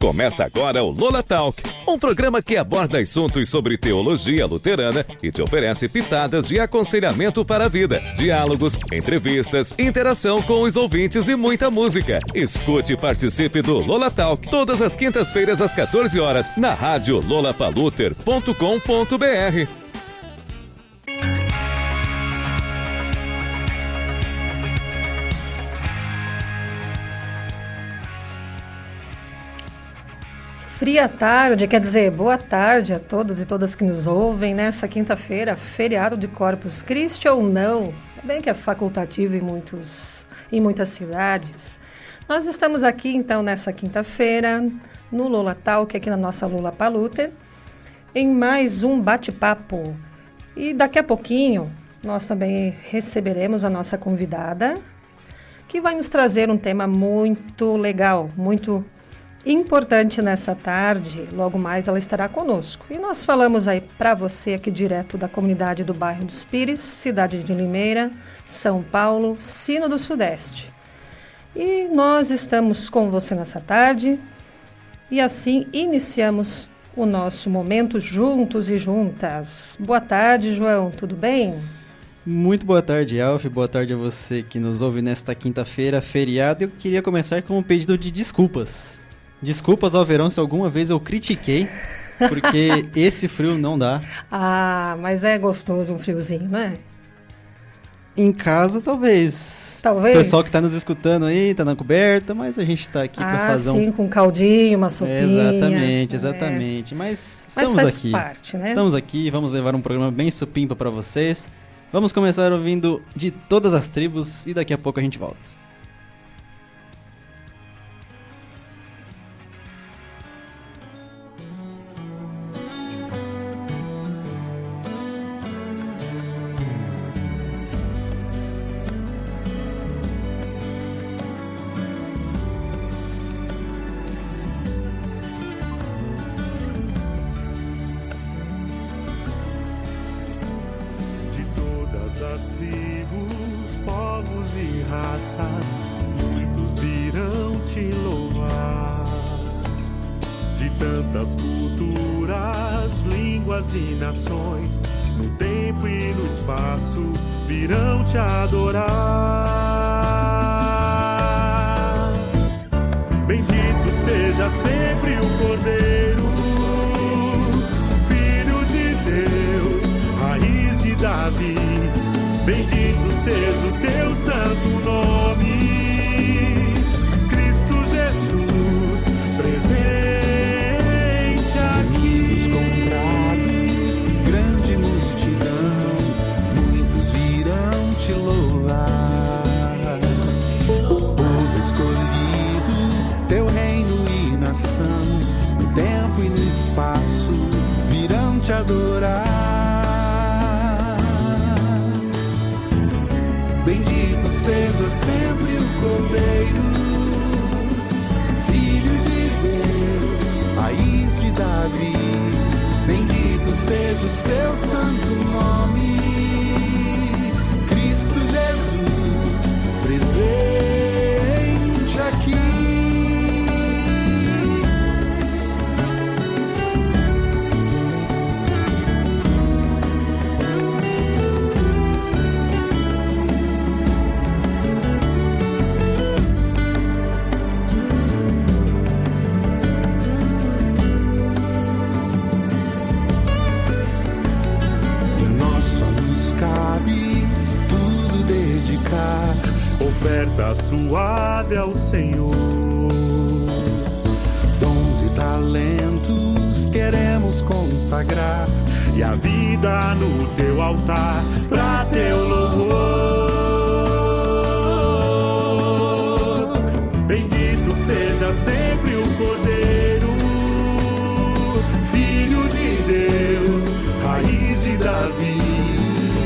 Começa agora o Lola Talk, um programa que aborda assuntos sobre teologia luterana e te oferece pitadas de aconselhamento para a vida, diálogos, entrevistas, interação com os ouvintes e muita música. Escute e participe do Lola Talk todas as quintas-feiras às 14 horas na rádio lolapaluter.com.br. Fria tarde, quer dizer, boa tarde a todos e todas que nos ouvem nessa quinta-feira, feriado de Corpus Christi ou não, é bem que é facultativo em muitas cidades. Nós estamos aqui então nessa quinta-feira, no Lola Talk, aqui na nossa Lola Paluter, em mais um bate-papo. E daqui a pouquinho nós também receberemos a nossa convidada, que vai nos trazer um tema muito legal, muito importante nessa tarde. Logo mais ela estará conosco. E nós falamos aí para você aqui direto da comunidade do bairro dos Pires, cidade de Limeira, São Paulo, Sino do Sudeste. E nós estamos com você nessa tarde e assim iniciamos o nosso momento juntos e juntas. Boa tarde, João, tudo bem? Muito boa tarde, Alf. Boa tarde a você que nos ouve nesta quinta-feira, feriado. Eu queria começar com um pedido de desculpas. Desculpas ao verão se alguma vez eu critiquei, porque esse frio não dá. Ah, mas é gostoso um friozinho, não é? Em casa, talvez. Talvez. O pessoal que está nos escutando aí, tá na coberta, mas a gente está aqui para fazer sim, com um caldinho, uma sopinha. Exatamente. Mas estamos faz aqui. Parte, né? Estamos aqui, vamos levar um programa bem supimpa para vocês. Vamos começar ouvindo de todas as tribos e daqui a pouco a gente volta. As tribos, povos e raças, muitos virão te louvar. De tantas culturas, línguas e nações, no tempo e no espaço, virão te adorar. Bendito seja sempre o Cordeiro, Filho de Deus, raiz de Davi. Bendito seja o teu santo nome, Cristo Jesus, presente aqui. Muitos comprados, grande multidão, muitos virão te louvar. Povo escolhido, teu reino e nação, no tempo e no espaço, virão te adorar. Bendito seja sempre o Cordeiro, Filho de Deus, raiz de Davi. Bendito seja o seu santo nome, Cristo Jesus, presente aqui. Oferta suave ao Senhor, dons e talentos queremos consagrar, e a vida no teu altar, pra teu louvor. Bendito seja sempre o Cordeiro, Filho de Deus, raiz de Davi.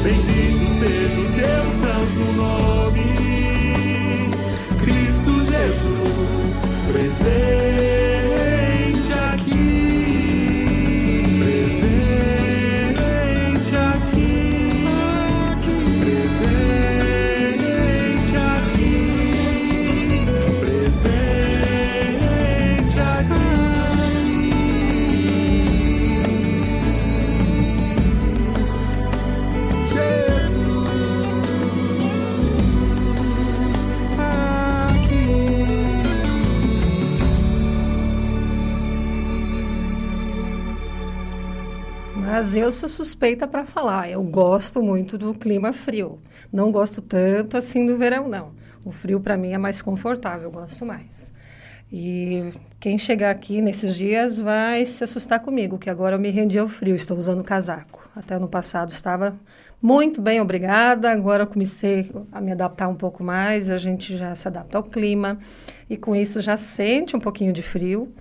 Bendito seja o teu santo nome, Cristo Jesus, presente aqui, presente aqui, presente aqui, presente aqui. Mas eu sou suspeita para falar. Eu gosto muito do clima frio. Não gosto tanto assim do verão, não. O frio para mim é mais confortável, eu gosto mais. E quem chegar aqui nesses dias vai se assustar comigo, que agora eu me rendi ao frio, estou usando casaco. Até ano passado estava muito bem, obrigada. Agora eu comecei a me adaptar um pouco mais, a gente já se adapta ao clima e com isso já sente um pouquinho de frio.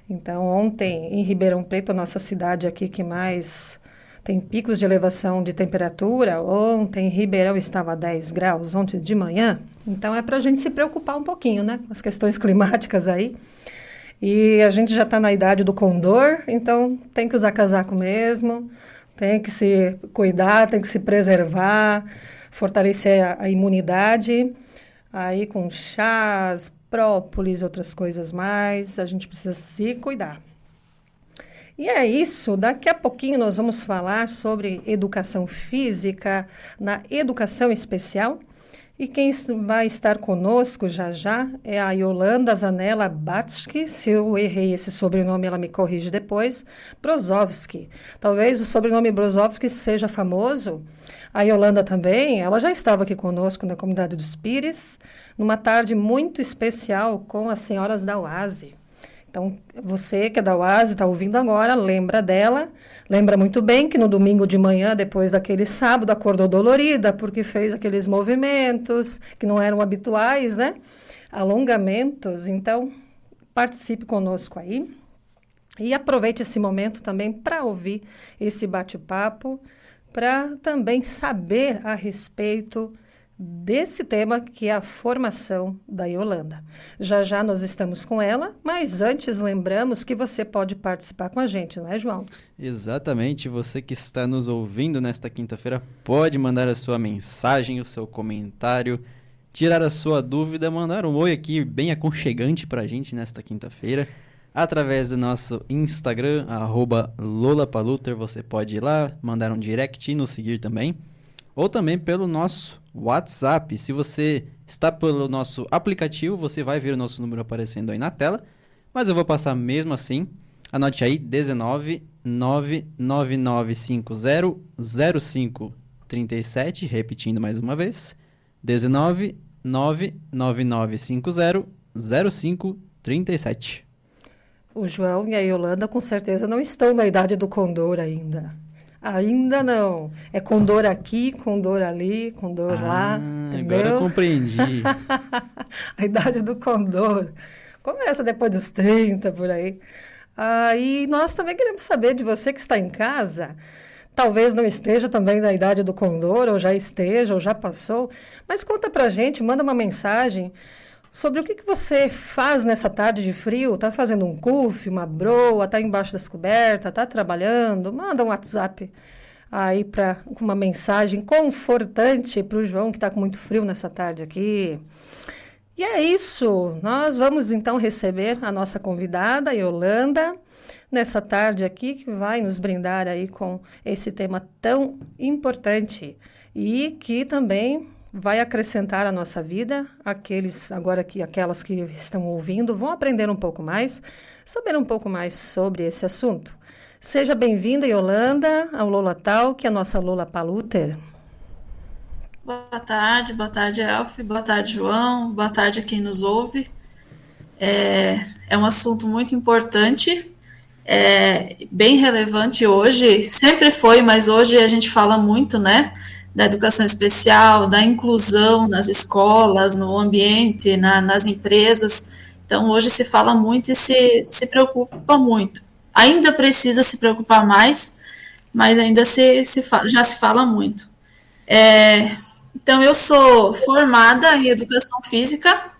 Então, ontem em Ribeirão Preto, a nossa cidade aqui que mais tem picos de elevação de temperatura, ontem em Ribeirão estava a 10 graus, ontem de manhã. Então, é para a gente se preocupar um pouquinho, né, com as questões climáticas aí. E a gente já está na idade do condor, então tem que usar casaco mesmo, tem que se cuidar, tem que se preservar, fortalecer a imunidade, aí com chás, própolis, outras coisas mais, a gente precisa se cuidar. E é isso, daqui a pouquinho nós vamos falar sobre educação física na educação especial. E quem vai estar conosco já já é a Yolanda Zanella Batsky, se eu errei esse sobrenome ela me corrige depois, Brozovski. Talvez o sobrenome Brozovski seja famoso. A Yolanda também, ela já estava aqui conosco na Comunidade dos Pires, numa tarde muito especial com as senhoras da UASE. Então, você que é da UASE, está ouvindo agora, lembra dela, lembra muito bem que no domingo de manhã, depois daquele sábado, acordou dolorida, porque fez aqueles movimentos que não eram habituais, né? Alongamentos, então, participe conosco aí. E aproveite esse momento também para ouvir esse bate-papo, para também saber a respeito desse tema que é a formação da Yolanda. Já já nós estamos com ela, mas antes lembramos que você pode participar com a gente, não é, João? Exatamente, você que está nos ouvindo nesta quinta-feira pode mandar a sua mensagem, o seu comentário, tirar a sua dúvida, mandar um oi aqui bem aconchegante pra gente nesta quinta-feira, através do nosso Instagram, @lolapaluter, você pode ir lá, mandar um direct e nos seguir também, ou também pelo nosso WhatsApp. Se você está pelo nosso aplicativo, você vai ver o nosso número aparecendo aí na tela, mas eu vou passar mesmo assim. Anote aí, 19 99950 0537, repetindo mais uma vez, 19 99950 0537. O João e a Yolanda com certeza não estão na idade do condor ainda. Ainda não. É condor aqui, condor ali, condor lá, entendeu? Agora eu compreendi. A idade do condor. Começa depois dos 30, por aí. E nós também queremos saber de você que está em casa. Talvez não esteja também na idade do condor, ou já esteja, ou já passou. Mas conta pra gente, manda uma mensagem sobre o que você faz nessa tarde de frio. Está fazendo um cookie, uma broa, está embaixo das cobertas, está trabalhando? Manda um WhatsApp aí com uma mensagem confortante para o João, que está com muito frio nessa tarde aqui. E é isso, nós vamos então receber a nossa convidada, Yolanda, nessa tarde aqui, que vai nos brindar aí com esse tema tão importante e que também vai acrescentar à nossa vida. Aquelas que estão ouvindo vão aprender um pouco mais, saber um pouco mais sobre esse assunto. Seja bem-vinda, Yolanda, ao Lola Talk, a nossa Lola Paluter. Boa tarde, Elfi, boa tarde, João, boa tarde a quem nos ouve. É um assunto muito importante, bem relevante hoje, sempre foi, mas hoje a gente fala muito, né, da educação especial, da inclusão nas escolas, no ambiente, nas empresas. Então, hoje se fala muito e se preocupa muito. Ainda precisa se preocupar mais, mas ainda já se fala muito. Então, eu sou formada em Educação Física,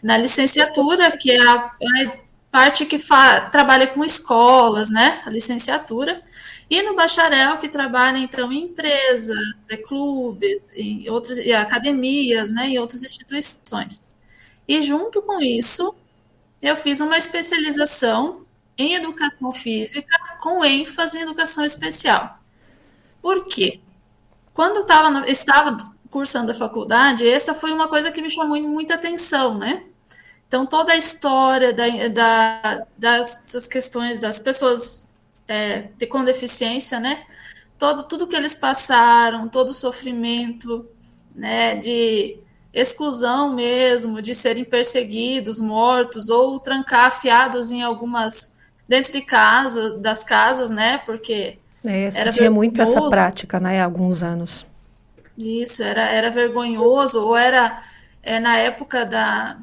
na licenciatura, que é a parte que trabalha com escolas, né, a licenciatura, e no bacharel, que trabalha, então, em empresas, clubes, em academias, né, em outras instituições. E, junto com isso, eu fiz uma especialização em Educação Física, com ênfase em Educação Especial. Por quê? Quando eu estava cursando a faculdade, essa foi uma coisa que me chamou muita atenção, né? Então, toda a história dessas questões das pessoas com deficiência, né? Tudo que eles passaram, todo o sofrimento, né, de exclusão mesmo, de serem perseguidos, mortos ou trancafiados em dentro de das casas, né, porque Se era tinha muito essa vergonhoso. prática, né, há alguns anos. Isso, era vergonhoso, ou era na época da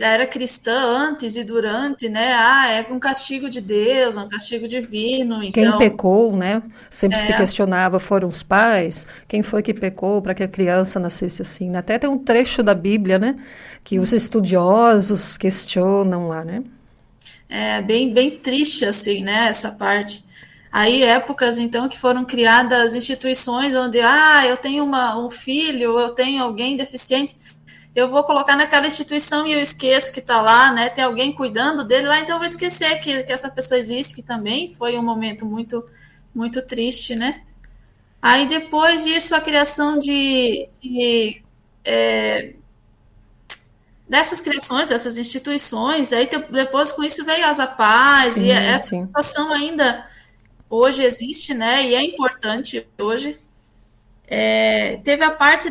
era cristã, antes e durante, né? É um castigo de Deus, é um castigo divino, Quem então pecou, né? Sempre se questionava, foram os pais? Quem foi que pecou para que a criança nascesse assim? Até tem um trecho da Bíblia, né? Que os estudiosos questionam lá, né? é bem triste, assim, né? Essa parte. Aí, épocas, então, que foram criadas instituições onde, eu tenho um filho, eu tenho alguém deficiente, eu vou colocar naquela instituição e eu esqueço que está lá, né? Tem alguém cuidando dele lá, então eu vou esquecer que essa pessoa existe, que também foi um momento muito, muito triste, né? Aí depois disso, a criação dessas criações, dessas instituições, aí depois com isso veio as APAES, e Sim, essa sim. situação ainda hoje existe, né? E é importante hoje. Teve a parte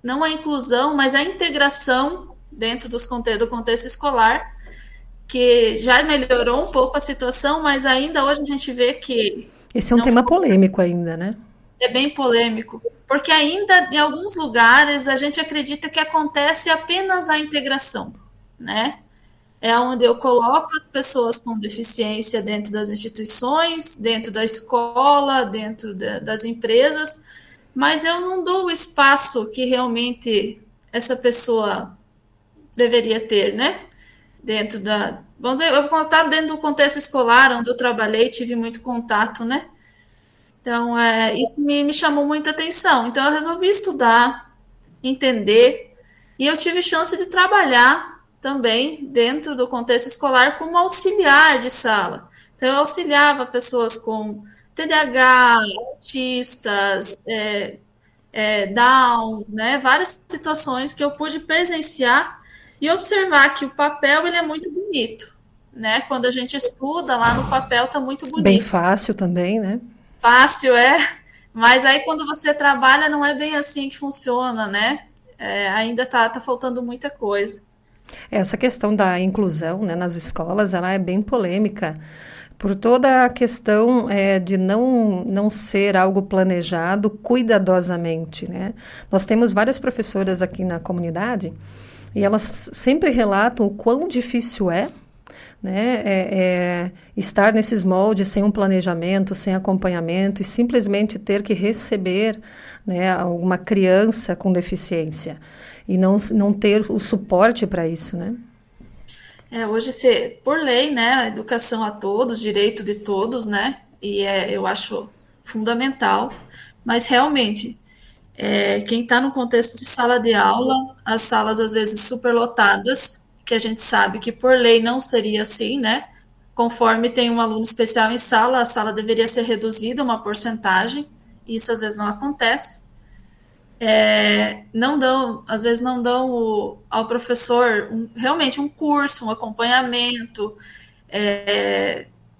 não a inclusão, mas a integração dentro do contexto escolar, que já melhorou um pouco a situação, mas ainda hoje a gente vê que Esse é um não tema polêmico ainda, né? é bem polêmico, porque ainda em alguns lugares a gente acredita que acontece apenas a integração, né? É onde eu coloco as pessoas com deficiência dentro das instituições, dentro da escola, dentro das empresas, mas eu não dou o espaço que realmente essa pessoa deveria ter, né? Vamos dizer, eu vou contar dentro do contexto escolar, onde eu trabalhei, tive muito contato, né? Então, isso me chamou muita atenção. Então, eu resolvi estudar, entender, e eu tive chance de trabalhar também dentro do contexto escolar como auxiliar de sala. Então, eu auxiliava pessoas com TDAH, autistas, Down, né? Várias situações que eu pude presenciar e observar que o papel ele é muito bonito, né? Quando a gente estuda lá no papel tá muito Bem bonito. fácil também, né? Fácil, mas aí quando você trabalha não é bem assim que funciona, né? Ainda tá faltando muita coisa. Essa questão da inclusão, né, nas escolas, ela é bem polêmica, por toda a questão de não ser algo planejado cuidadosamente, né? Nós temos várias professoras aqui na comunidade e elas sempre relatam o quão difícil né, estar nesses moldes sem um planejamento, sem acompanhamento e simplesmente ter que receber, né, uma criança com deficiência e não ter o suporte para isso, né? Hoje, por lei, né, a educação a todos, direito de todos, né, e eu acho fundamental, mas realmente, quem está no contexto de sala de aula, as salas às vezes superlotadas, que a gente sabe que por lei não seria assim, né, conforme tem um aluno especial em sala, a sala deveria ser reduzida uma porcentagem, e isso às vezes não acontece. Às vezes não dão ao professor realmente um curso, um acompanhamento,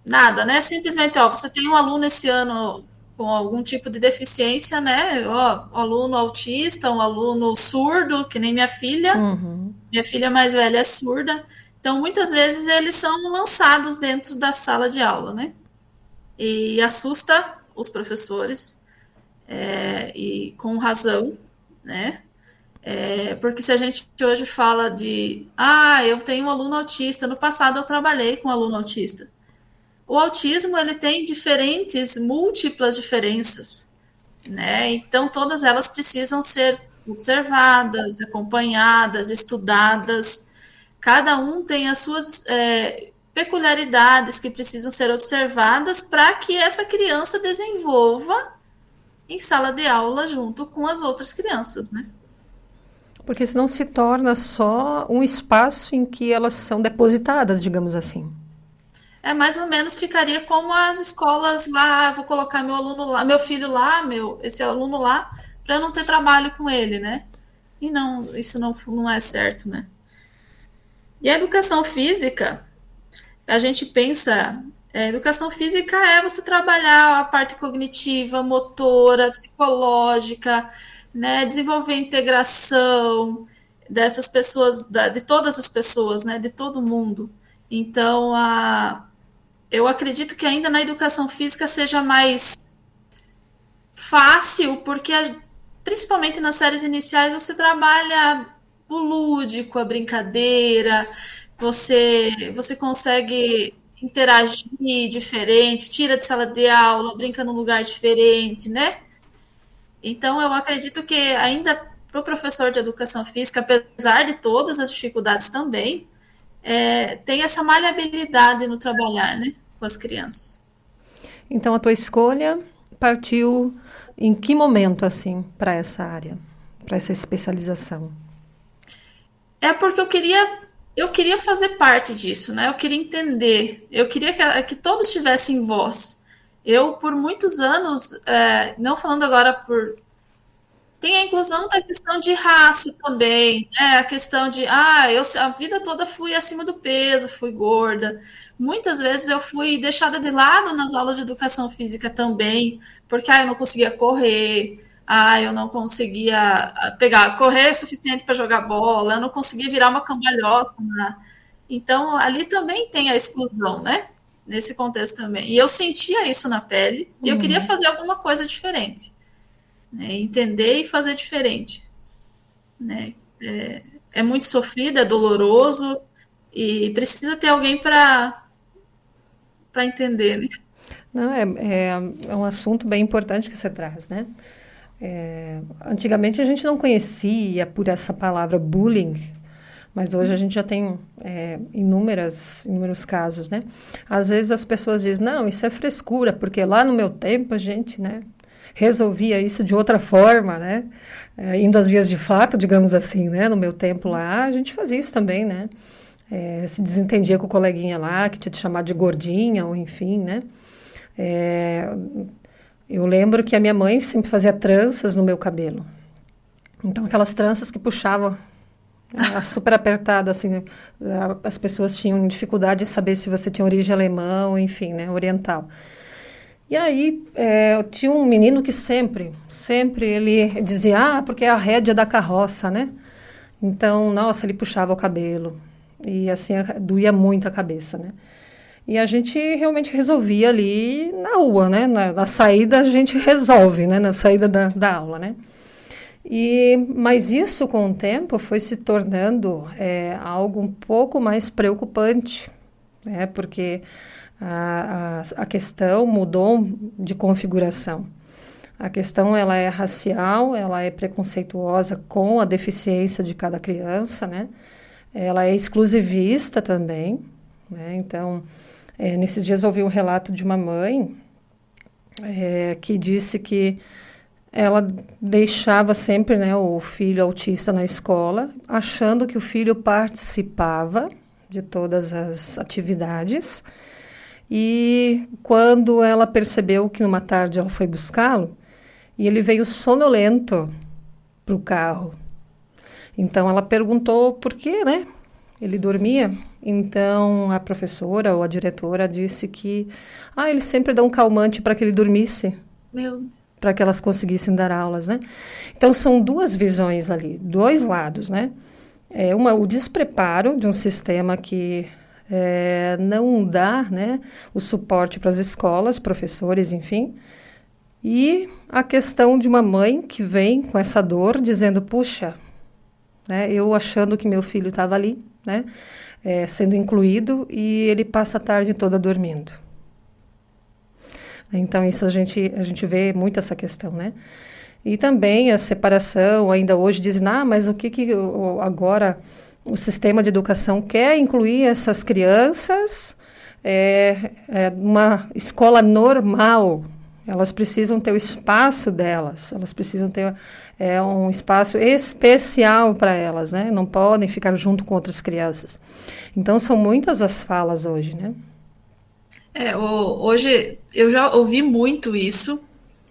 nada, né? Simplesmente, você tem um aluno esse ano com algum tipo de deficiência, né? Um aluno autista, um aluno surdo, que nem minha filha. Uhum. Minha filha mais velha é surda. Então, muitas vezes eles são lançados dentro da sala de aula, né? E assusta os professores. E com razão, né? Porque se a gente hoje fala eu tenho um aluno autista, no passado eu trabalhei com um aluno autista. O autismo, ele tem múltiplas diferenças, né? Então, todas elas precisam ser observadas, acompanhadas, estudadas. Cada um tem as suas peculiaridades que precisam ser observadas para que essa criança desenvolva em sala de aula junto com as outras crianças, né? Porque senão se torna só um espaço em que elas são depositadas, digamos assim. Mais ou menos ficaria como as escolas lá, vou colocar meu aluno lá, meu filho lá, esse aluno lá, para não ter trabalho com ele, né? E não, isso não é certo, né? E a educação física, a gente pensa Educação física é você trabalhar a parte cognitiva, motora, psicológica, né, desenvolver a integração dessas pessoas, de todas as pessoas, né, de todo mundo. Então, eu acredito que ainda na educação física seja mais fácil, porque principalmente nas séries iniciais você trabalha o lúdico, a brincadeira, você consegue interagir diferente, tira de sala de aula, brinca num lugar diferente, né? Então eu acredito que ainda para o professor de educação física, apesar de todas as dificuldades também, tem essa maleabilidade no trabalhar, né, com as crianças. Então a tua escolha partiu em que momento, assim, para essa área, para essa especialização? É porque eu queria fazer parte disso, né? Eu queria entender, eu queria que todos tivessem voz. Eu, por muitos anos, não falando agora tem a inclusão da questão de raça também, né? A questão de, eu a vida toda fui acima do peso, fui gorda. Muitas vezes eu fui deixada de lado nas aulas de educação física também, porque eu não conseguia correr, eu não conseguia correr o suficiente para jogar bola, eu não conseguia virar uma cambalhota. Né? Então, ali também tem a exclusão, né? Nesse contexto também. E eu sentia isso na pele, e eu queria fazer alguma coisa diferente. Né, entender e fazer diferente. Né? É muito sofrido, é doloroso e precisa ter alguém para entender. Né? Não, é um assunto bem importante que você traz, né? Antigamente a gente não conhecia por essa palavra bullying, mas hoje a gente já tem inúmeros casos, né? Às vezes as pessoas dizem, não, isso é frescura, porque lá no meu tempo a gente, né, resolvia isso de outra forma, né? Indo às vias de fato, digamos assim, né? No meu tempo lá, a gente fazia isso também, né? Se desentendia com o coleguinha lá, que tinha te chamado de gordinha, ou enfim, né? Eu lembro que a minha mãe sempre fazia tranças no meu cabelo. Então, aquelas tranças que puxavam super apertado, assim, as pessoas tinham dificuldade de saber se você tinha origem alemã ou, enfim, né, oriental. E aí, tinha um menino que sempre ele dizia, porque é a rédea da carroça, né? Então, nossa, ele puxava o cabelo. E assim, doía muito a cabeça, né? E a gente realmente resolvia ali na rua, né? Na saída a gente resolve, né? Na saída da aula, né? Mas isso, com o tempo, foi se tornando algo um pouco mais preocupante, né? Porque a questão mudou de configuração. A questão ela é racial, ela é preconceituosa com a deficiência de cada criança, né? Ela é exclusivista também, né? Então, nesses dias eu ouvi um relato de uma mãe que disse que ela deixava sempre, né, o filho autista na escola, achando que o filho participava de todas as atividades. E quando ela percebeu que numa tarde ela foi buscá-lo, e ele veio sonolento para o carro. Então ela perguntou por quê, né? Ele dormia. Então a professora ou a diretora disse que eles sempre dão um calmante para que ele dormisse. Para que elas conseguissem dar aulas, né? Então são duas visões ali, dois lados, né? O despreparo de um sistema que não dá, né, o suporte para as escolas, professores, enfim. E a questão de uma mãe que vem com essa dor, dizendo, puxa, né, eu achando que meu filho estava ali, né, sendo incluído, e ele passa a tarde toda dormindo. Então, isso a gente vê muito essa questão, né? E também a separação, ainda hoje dizem, mas o que agora o sistema de educação quer incluir essas crianças numa escola normal. Elas precisam ter o espaço delas, elas precisam ter um espaço especial para elas, né? Não podem ficar junto com outras crianças. Então, são muitas as falas hoje, né? Hoje eu já ouvi muito isso,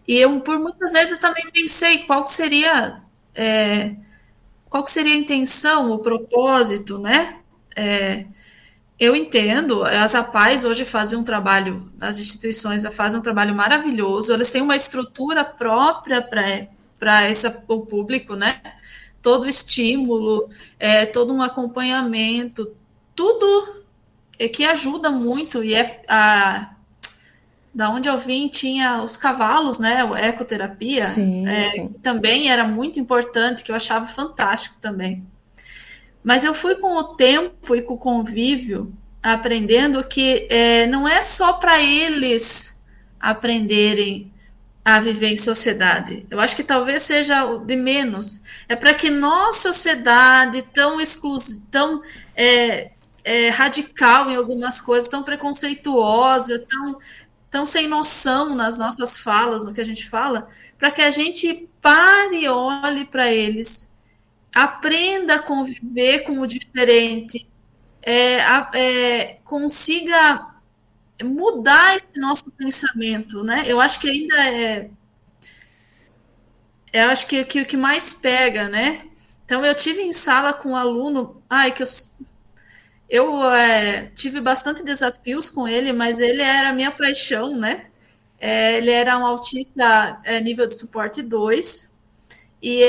e eu por muitas vezes também pensei qual seria a intenção, o propósito, né? eu entendo, as APAES hoje fazem um trabalho, as instituições fazem um trabalho maravilhoso, elas têm uma estrutura própria para o público, né? Todo o estímulo, todo um acompanhamento, tudo que ajuda muito, e da onde eu vim tinha os cavalos, né? A ecoterapia, Sim. também era muito importante, que eu achava fantástico também. Mas eu fui com o tempo e com o convívio aprendendo que não é só para eles aprenderem a viver em sociedade. Eu acho que talvez seja o de menos. É para que nossa sociedade tão radical em algumas coisas, tão preconceituosa, tão sem noção nas nossas falas, no que a gente fala, para que a gente pare e olhe para eles, aprenda a conviver com o diferente, consiga mudar esse nosso pensamento, né? Eu acho que ainda eu acho que o que mais pega, né? Então eu tive em sala com um aluno, eu tive bastante desafios com ele, mas ele era a minha paixão, né? Ele era um autista nível de suporte 2 e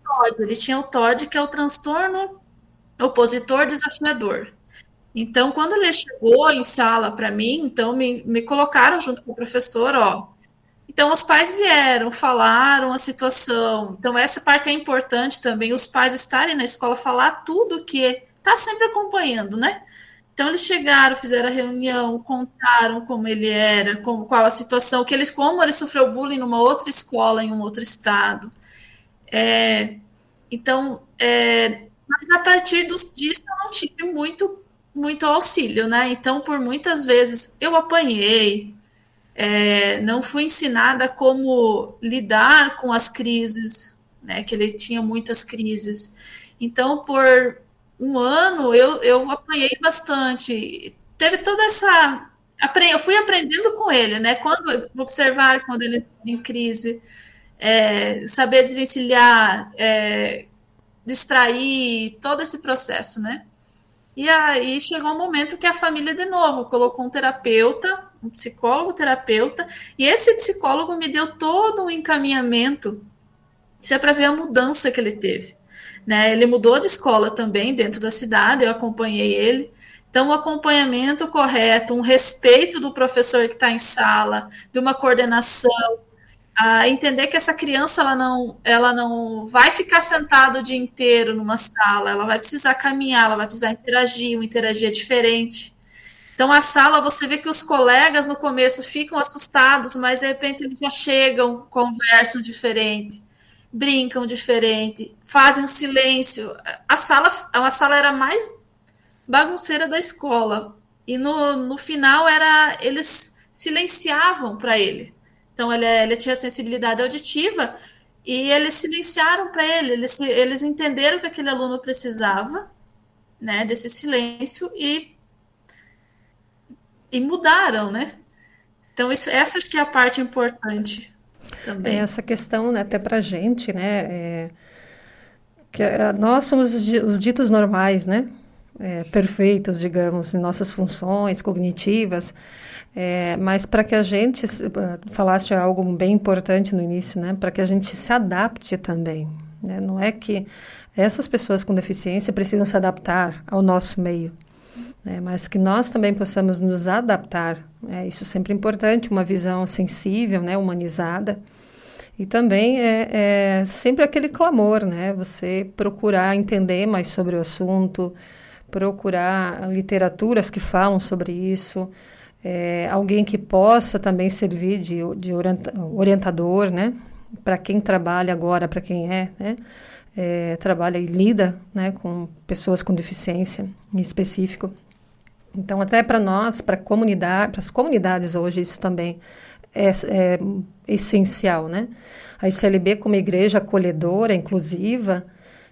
TOD, ele tinha o TOD, que é o transtorno opositor desafiador. Então, quando ele chegou em sala para mim, então me colocaram junto com o professor, ó. Então, os pais vieram, falaram a situação. Então, essa parte é importante também, os pais estarem na escola, falar tudo que está sempre acompanhando, né? Então, eles chegaram, fizeram a reunião, contaram como ele era, qual a situação, como ele sofreu bullying numa outra escola, em um outro estado. Então, mas a partir disso, eu não tive muito auxílio, né? Então, por muitas vezes, eu apanhei, não fui ensinada como lidar com as crises, né? Que ele tinha muitas crises. Então, por um ano, eu apanhei bastante. Teve toda essa... Eu fui aprendendo com ele, né? Observar quando ele estava em crise, saber desvencilhar, distrair, todo esse processo, né? E aí chegou um momento que a família, de novo, colocou um terapeuta, um psicólogo terapeuta, e esse psicólogo me deu todo um encaminhamento, isso é para ver a mudança que ele teve, né? Ele mudou de escola também, dentro da cidade, eu acompanhei ele. Então, um acompanhamento correto, um respeito do professor que está em sala, de uma coordenação, a entender que essa criança ela não vai ficar sentada o dia inteiro numa sala, ela vai precisar caminhar, ela vai precisar interagir é diferente. Então, a sala, você vê que os colegas no começo ficam assustados, mas de repente eles já chegam, conversam diferente, brincam diferente, fazem um silêncio. A sala era a mais bagunceira da escola, e no final eles silenciavam para ele. Então, ele tinha sensibilidade auditiva e eles silenciaram para ele. Eles entenderam que aquele aluno precisava, né, desse silêncio e mudaram, né? Então, essa acho que é a parte importante também. Essa questão, né, até para a gente, né, que nós somos os ditos normais, né, perfeitos, digamos, em nossas funções cognitivas. Mas para que a gente, falaste algo bem importante no início, né? Para que a gente se adapte também, né? Não é que essas pessoas com deficiência precisam se adaptar ao nosso meio, né? Mas que nós também possamos nos adaptar. Isso é sempre importante, uma visão sensível, né? Humanizada. E também é sempre aquele clamor, né? Você procurar entender mais sobre o assunto, procurar literaturas que falam sobre isso, alguém que possa também servir de orientador, né? Para quem trabalha agora, para quem né? Trabalha e lida, né, com pessoas com deficiência em específico. Então, até para nós, para as comunidades hoje, isso também é essencial, né? A ICLB, como igreja acolhedora, inclusiva,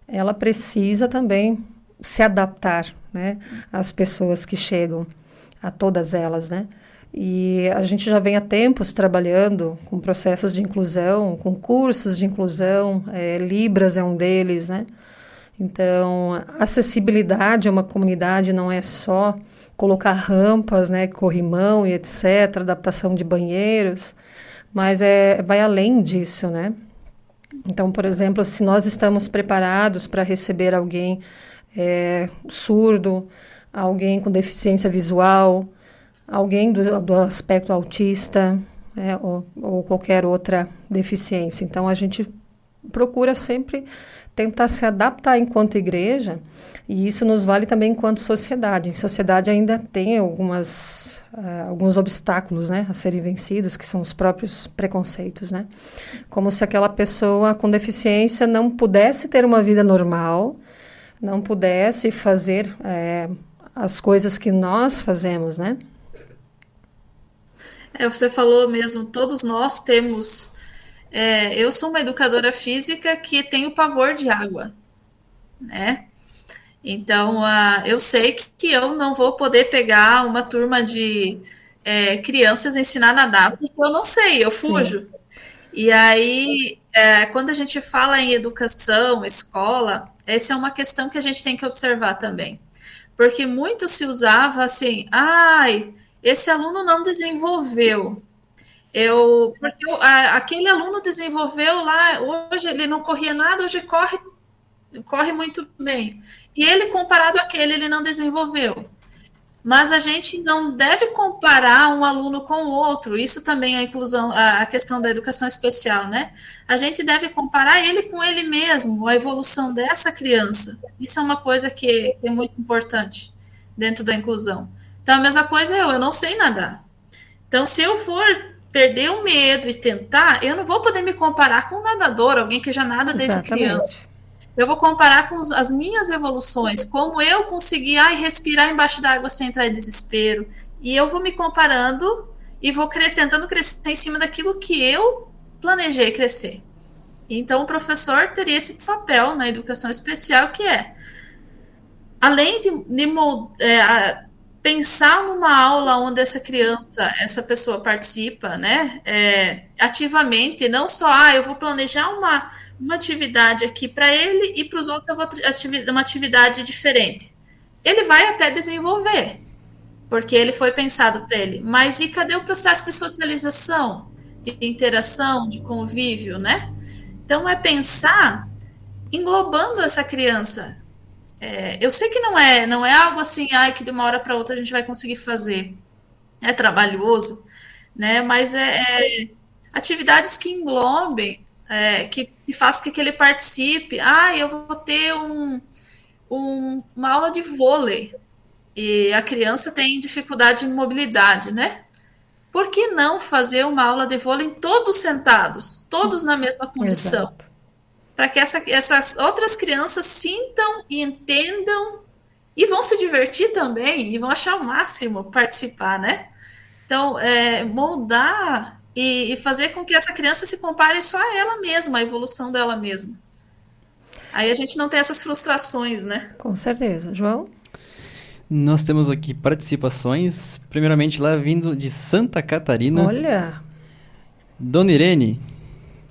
ela precisa também se adaptar, né, às pessoas que chegam, a todas elas, né? E a gente já vem há tempos trabalhando com processos de inclusão, com cursos de inclusão, Libras é um deles, né? Então, acessibilidade a uma comunidade não é só colocar rampas, né, corrimão e etc., adaptação de banheiros, mas vai além disso, né? Então, por exemplo, se nós estamos preparados para receber alguém surdo, alguém com deficiência visual, alguém do aspecto autista, ou qualquer outra deficiência. Então, a gente procura sempre tentar se adaptar enquanto igreja, e isso nos vale também enquanto sociedade. Em sociedade ainda tem alguns obstáculos, né, a serem vencidos, que são os próprios preconceitos, né? Como se aquela pessoa com deficiência não pudesse ter uma vida normal, não pudesse fazer as coisas que nós fazemos, né? Você falou mesmo, todos nós temos... eu sou uma educadora física que tenho pavor de água, né? Então, eu sei que eu não vou poder pegar uma turma de crianças e ensinar a nadar, porque eu não sei, eu fujo. Sim. E aí, quando a gente fala em educação, escola, essa é uma questão que a gente tem que observar também. Porque muito se usava assim, esse aluno não desenvolveu. Porque aquele aluno desenvolveu lá, hoje ele não corria nada, hoje corre muito bem. E ele, comparado àquele, ele não desenvolveu. Mas a gente não deve comparar um aluno com o outro. Isso também é a inclusão, a questão da educação especial, né? A gente deve comparar ele com ele mesmo, a evolução dessa criança. Isso é uma coisa que é muito importante dentro da inclusão. Então, a mesma coisa eu não sei nadar. Então, se eu for perder o medo e tentar, eu não vou poder me comparar com um nadador, alguém que já nada desde criança. Eu vou comparar com as minhas evoluções, como eu consegui respirar embaixo da água sem entrar em desespero. E eu vou me comparando e vou tentando crescer em cima daquilo que eu planejei crescer. Então, o professor teria esse papel na educação especial, que além de pensar numa aula onde essa pessoa participa, né, ativamente, não só, eu vou planejar uma atividade aqui para ele e para os outros eu vou uma atividade diferente. Ele vai até desenvolver, porque ele foi pensado para ele. Mas e cadê o processo de socialização, de interação, de convívio, né? Então, pensar englobando essa criança. Eu sei que não é algo assim, que de uma hora para outra a gente vai conseguir fazer. É trabalhoso, né? Mas atividades que englobem, que façam com que ele participe. Eu vou ter uma aula de vôlei e a criança tem dificuldade de mobilidade, né? Por que não fazer uma aula de vôlei todos sentados, todos na mesma condição? Exato. Para que essas outras crianças sintam e entendam e vão se divertir também e vão achar o máximo participar, né? Então, moldar e fazer com que essa criança se compare só a ela mesma, a evolução dela mesma. Aí a gente não tem essas frustrações, né? Com certeza. João? Nós temos aqui participações, primeiramente lá vindo de Santa Catarina. Olha! Dona Irene.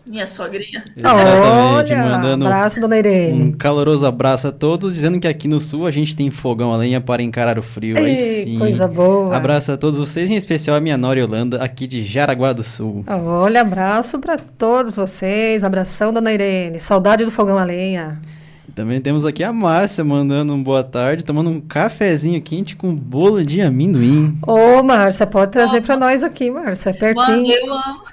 Minha sogrinha. Exatamente, mandando abraço, Dona Irene. Um caloroso abraço a todos, dizendo que aqui no sul a gente tem fogão a lenha para encarar o frio. Aí sim. Coisa boa. Abraço a todos vocês, em especial a minha nora Yolanda, aqui de Jaraguá do Sul. Olha, abraço para todos vocês. Abração, Dona Irene. Saudade do fogão a lenha. Também temos aqui a Márcia mandando um boa tarde, tomando um cafezinho quente com bolo de amendoim. Ô, Márcia, pode trazer para nós aqui, Márcia, é pertinho. Mano, eu amo.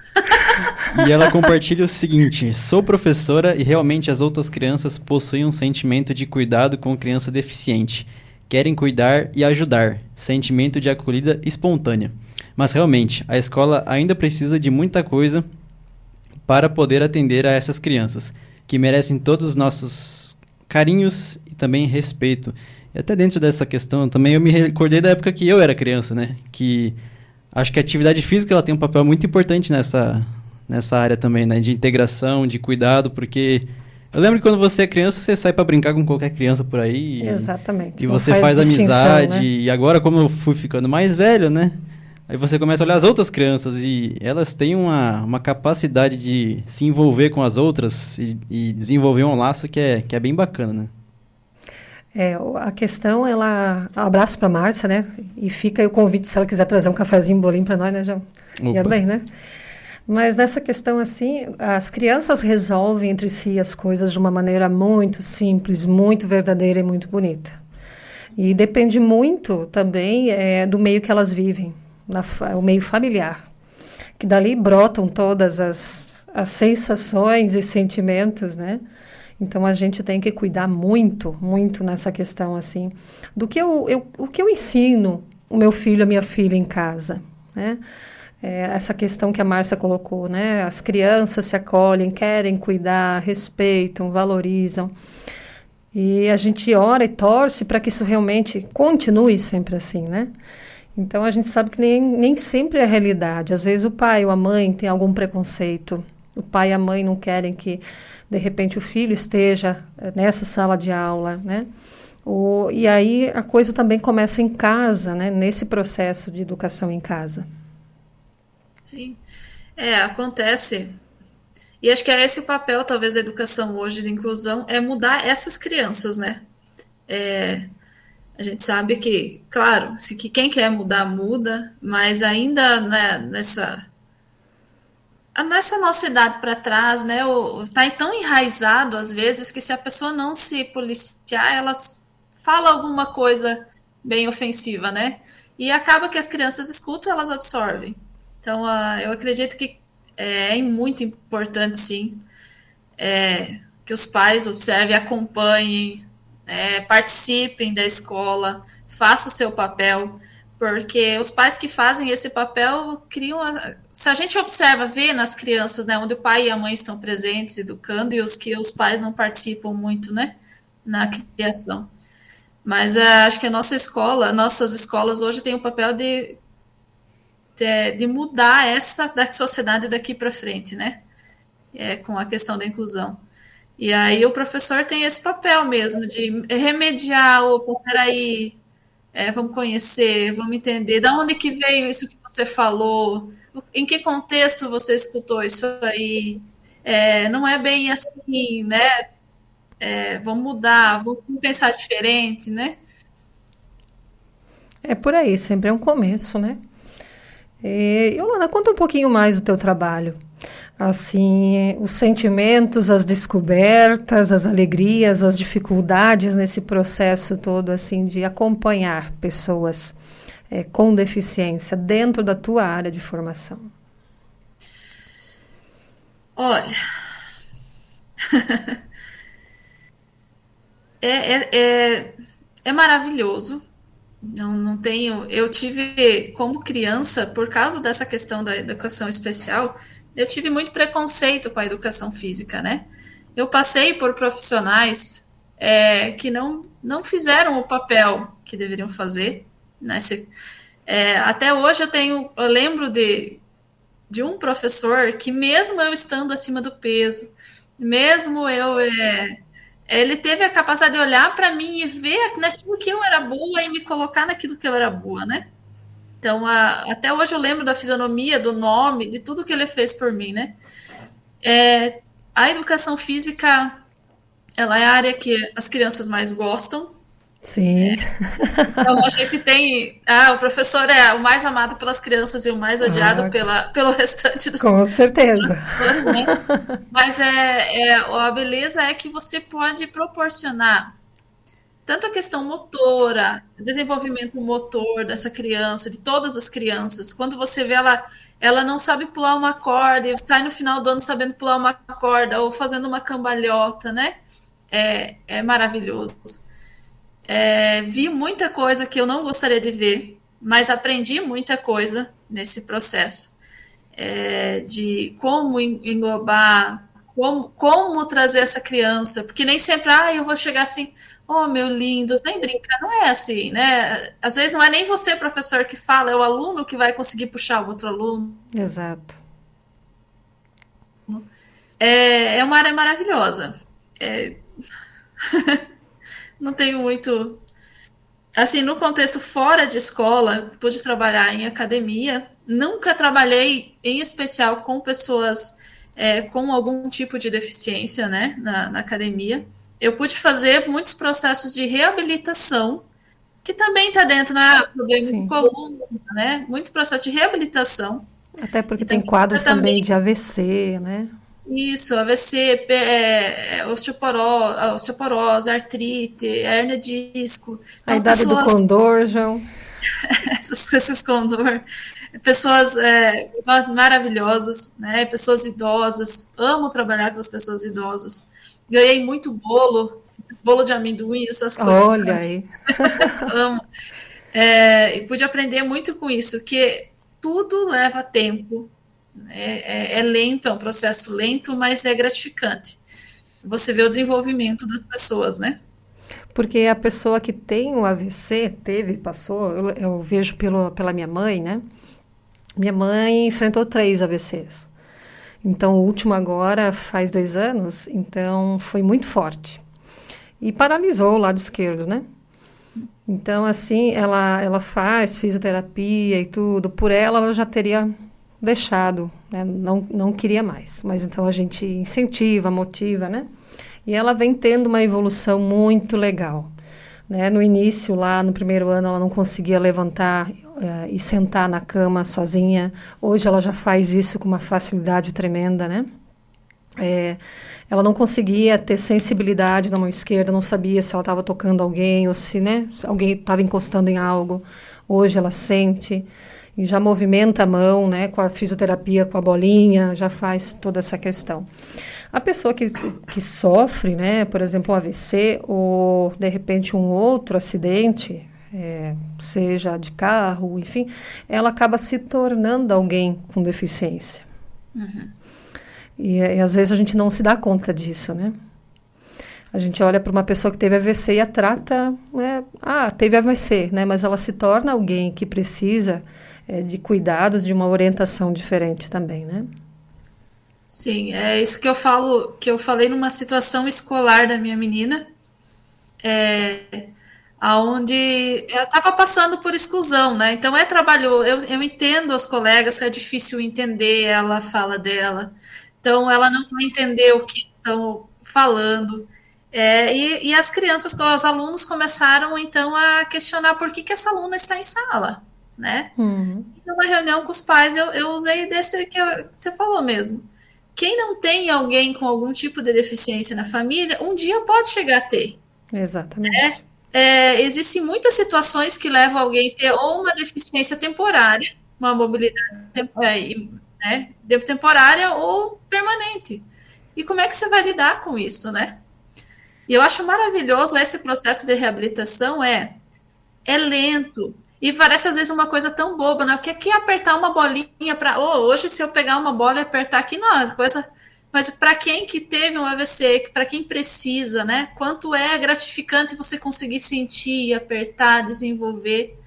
E ela compartilha o seguinte: sou professora e realmente as outras crianças possuem um sentimento de cuidado com criança deficiente. Querem cuidar e ajudar, sentimento de acolhida espontânea. Mas realmente, a escola ainda precisa de muita coisa para poder atender a essas crianças, que merecem todos os nossos carinhos e também respeito. E até dentro dessa questão, também eu me recordei da época que eu era criança, né? Que acho que a atividade física ela tem um papel muito importante nessa área também, né? De integração, de cuidado, porque eu lembro que quando você é criança, você sai para brincar com qualquer criança por aí. Exatamente. E você faz amizade. Né? E agora, como eu fui ficando mais velho, né? Aí você começa a olhar as outras crianças e elas têm uma capacidade de se envolver com as outras e desenvolver um laço que é bem bacana, né? A questão, abraço para a Márcia, né? E fica aí o convite, se ela quiser trazer um cafezinho, um bolinho para nós, né? Já ia bem, né? Mas nessa questão, assim, as crianças resolvem entre si as coisas de uma maneira muito simples, muito verdadeira e muito bonita. E depende muito também do meio que elas vivem, o meio familiar. Que dali brotam todas as sensações e sentimentos, né? Então, a gente tem que cuidar muito, muito nessa questão, assim, do que o que eu ensino o meu filho, a minha filha em casa, né? Essa questão que a Márcia colocou, né? As crianças se acolhem, querem cuidar, respeitam, valorizam. E a gente ora e torce para que isso realmente continue sempre assim, né? Então, a gente sabe que nem sempre é a realidade. Às vezes, o pai ou a mãe tem algum preconceito. O pai e a mãe não querem que, de repente, o filho esteja nessa sala de aula, né? E aí a coisa também começa em casa, né? Nesse processo de educação em casa. Sim, acontece. E acho que é esse o papel, talvez, da educação hoje, de inclusão, é mudar essas crianças, né? A gente sabe que, claro, que quem quer mudar, muda, mas ainda, né, nessa nossa idade para trás, né, tá tão enraizado às vezes que se a pessoa não se policiar, elas fala alguma coisa bem ofensiva, né? E acaba que as crianças escutam, elas absorvem. Então, eu acredito que é muito importante, sim, que os pais observem, acompanhem, participem da escola, façam o seu papel, porque os pais que fazem esse papel criam... Se a gente observa, vê nas crianças, né, onde o pai e a mãe estão presentes, educando, e os que os pais não participam muito, né, na criação. Mas acho que nossas escolas hoje têm o papel de mudar da sociedade daqui para frente, né, com a questão da inclusão. E aí o professor tem esse papel mesmo de remediar, peraí, vamos conhecer, vamos entender de onde que veio isso que você falou, em que contexto você escutou isso aí, não é bem assim, né? Vamos mudar, vamos pensar diferente, né? É por aí, sempre é um começo, né? Yolanda, conta um pouquinho mais do teu trabalho. Assim, os sentimentos, as descobertas, as alegrias, as dificuldades nesse processo todo, assim, de acompanhar pessoas com deficiência dentro da tua área de formação. Olha, é maravilhoso. Não tenho. Eu tive, como criança, por causa dessa questão da educação especial, eu tive muito preconceito com a educação física, né? Eu passei por profissionais que não fizeram o papel que deveriam fazer. Né? Até hoje eu lembro de um professor que, mesmo eu estando acima do peso, mesmo ele teve a capacidade de olhar para mim e ver naquilo que eu era boa e me colocar naquilo que eu era boa, né? Então, até hoje eu lembro da fisionomia, do nome, de tudo que ele fez por mim, né? A educação física, ela é a área que as crianças mais gostam. Sim. Então, a gente tem... o professor é o mais amado pelas crianças e o mais odiado pelo restante dos... Com certeza. Dos né? Mas a beleza é que você pode proporcionar tanto a questão motora, desenvolvimento motor dessa criança, de todas as crianças. Quando você vê ela não sabe pular uma corda, e sai no final do ano sabendo pular uma corda, ou fazendo uma cambalhota, né? É maravilhoso. Vi muita coisa que eu não gostaria de ver, mas aprendi muita coisa nesse processo. De como englobar, como trazer essa criança, porque nem sempre, eu vou chegar assim... Oh, meu lindo, nem brincar, não é assim, né? Às vezes não é nem você, professor, que fala, é o aluno que vai conseguir puxar o outro aluno. Exato. É uma área maravilhosa. Não tenho muito... Assim, no contexto fora de escola, pude trabalhar em academia. Nunca trabalhei, em especial, com pessoas com algum tipo de deficiência, né, na academia. eu pude fazer muitos processos de reabilitação, que também está dentro, né? Problema Sim. de coluna, né? Muitos processos de reabilitação. Até porque Então, tem quadros também também de AVC, né? isso, AVC, osteoporose, artrite, hérnia de disco. A Então, idade do pessoas, condor, João. esses condor, pessoas maravilhosas, né? Pessoas idosas. Amo trabalhar com as pessoas idosas. Ganhei muito bolo, bolo de amendoim, essas coisas. Olha aí. Amo. E pude aprender muito com isso, que tudo leva tempo. É lento, é um processo lento, mas é gratificante. Você vê o desenvolvimento das pessoas, né? Porque a pessoa que tem o AVC, passou, eu vejo pela minha mãe, né? Minha mãe enfrentou 3 AVCs. Então, o último agora faz 2 anos, então foi muito forte. E paralisou o lado esquerdo, né? Então, assim, ela faz fisioterapia e tudo. Por ela já teria deixado, né? Não queria mais. Mas então a gente incentiva, motiva, né? E ela vem tendo uma evolução muito legal, né? No início, lá no primeiro ano, ela não conseguia levantar e sentar na cama sozinha. Hoje ela já faz isso com uma facilidade tremenda, né? Ela não conseguia ter sensibilidade na mão esquerda, não sabia se ela estava tocando alguém ou se alguém estava encostando em algo. Hoje ela sente e já movimenta a mão, né, com a fisioterapia, com a bolinha, já faz toda essa questão. A pessoa que sofre, né, por exemplo, um AVC ou, de repente, um outro acidente, seja de carro, enfim, ela acaba se tornando alguém com deficiência. Uhum. E às vezes a gente não se dá conta disso, né? A gente olha para uma pessoa que teve AVC e a trata, né? Teve AVC, né? Mas ela se torna alguém que precisa de cuidados, de uma orientação diferente também, né? Sim, é isso que eu falei numa situação escolar da minha menina, aonde ela estava passando por exclusão, né? Então trabalho, eu entendo as colegas que é difícil entender a fala dela, então ela não vai entender o que estão falando. E as crianças, os alunos começaram então a questionar por que essa aluna está em sala, né? Uhum. E numa reunião com os pais eu usei desse que você falou mesmo. Quem não tem alguém com algum tipo de deficiência na família, um dia pode chegar a ter. Exatamente. Existem muitas situações que levam alguém a ter ou uma deficiência temporária, uma mobilidade temporária ou permanente. E como é que você vai lidar com isso, né? E eu acho maravilhoso esse processo de reabilitação, é lento. E parece às vezes uma coisa tão boba, né? Porque aqui apertar uma bolinha para... hoje se eu pegar uma bola e apertar aqui, não é coisa... Mas para quem que teve um AVC, para quem precisa, né? Quanto é gratificante você conseguir sentir, apertar, desenvolver.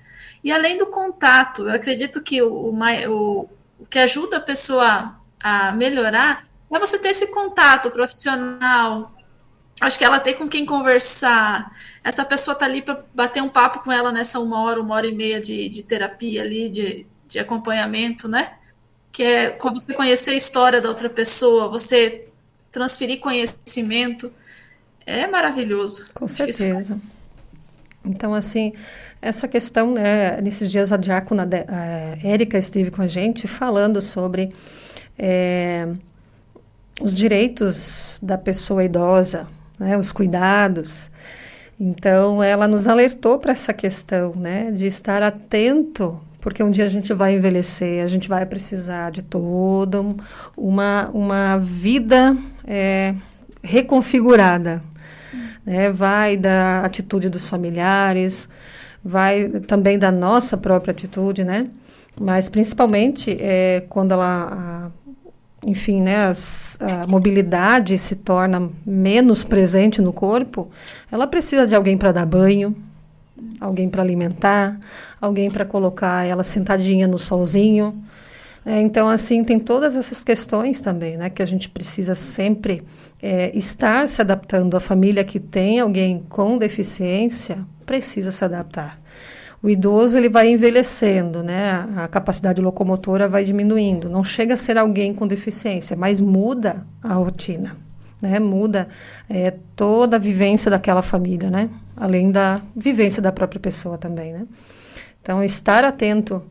E além do contato, eu acredito que o que ajuda a pessoa a melhorar é você ter esse contato profissional. Acho que ela ter com quem conversar. Essa pessoa tá ali para bater um papo com ela nessa 1 hora e meia de terapia ali, de acompanhamento, né? Que é como você conhecer a história da outra pessoa, você transferir conhecimento. É maravilhoso. Com certeza. Então, assim, essa questão, né, nesses dias a diácona Érica esteve com a gente falando sobre os direitos da pessoa idosa, né, os cuidados. Então, ela nos alertou para essa questão, né, de estar atento, porque um dia a gente vai envelhecer, a gente vai precisar de toda uma vida reconfigurada, né, vai da atitude dos familiares, vai também da nossa própria atitude, né, mas principalmente quando enfim, né, a mobilidade se torna menos presente no corpo, ela precisa de alguém para dar banho, alguém para alimentar, alguém para colocar ela sentadinha no solzinho. Então, assim, tem todas essas questões também, né, que a gente precisa sempre estar se adaptando. A família que tem alguém com deficiência precisa se adaptar. O idoso, ele vai envelhecendo, né? A capacidade locomotora vai diminuindo. Não chega a ser alguém com deficiência, mas muda a rotina, né? Muda toda a vivência daquela família, né? Além da vivência da própria pessoa também, né? Então, estar atento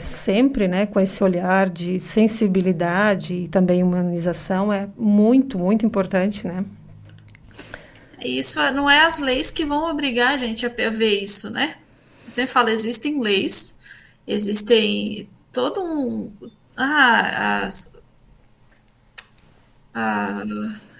sempre, né, com esse olhar de sensibilidade e também humanização é muito, muito importante, né? Isso não é as leis que vão obrigar a gente a ver isso, né? Você fala, existem leis, existem todo um... as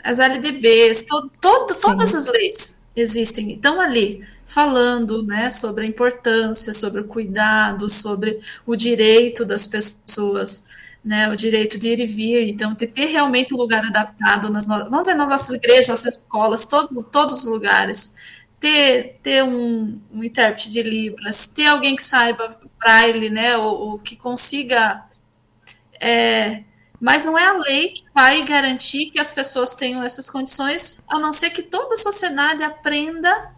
LDBs, todas as leis existem, estão ali falando, né, sobre a importância, sobre o cuidado, sobre o direito das pessoas, né, o direito de ir e vir. Então, ter realmente um lugar adaptado, vamos dizer, nas nossas igrejas, nossas escolas, todos os lugares. Ter um intérprete de Libras, ter alguém que saiba Braille, né, ou que consiga... Mas não é a lei que vai garantir que as pessoas tenham essas condições, a não ser que toda a sociedade aprenda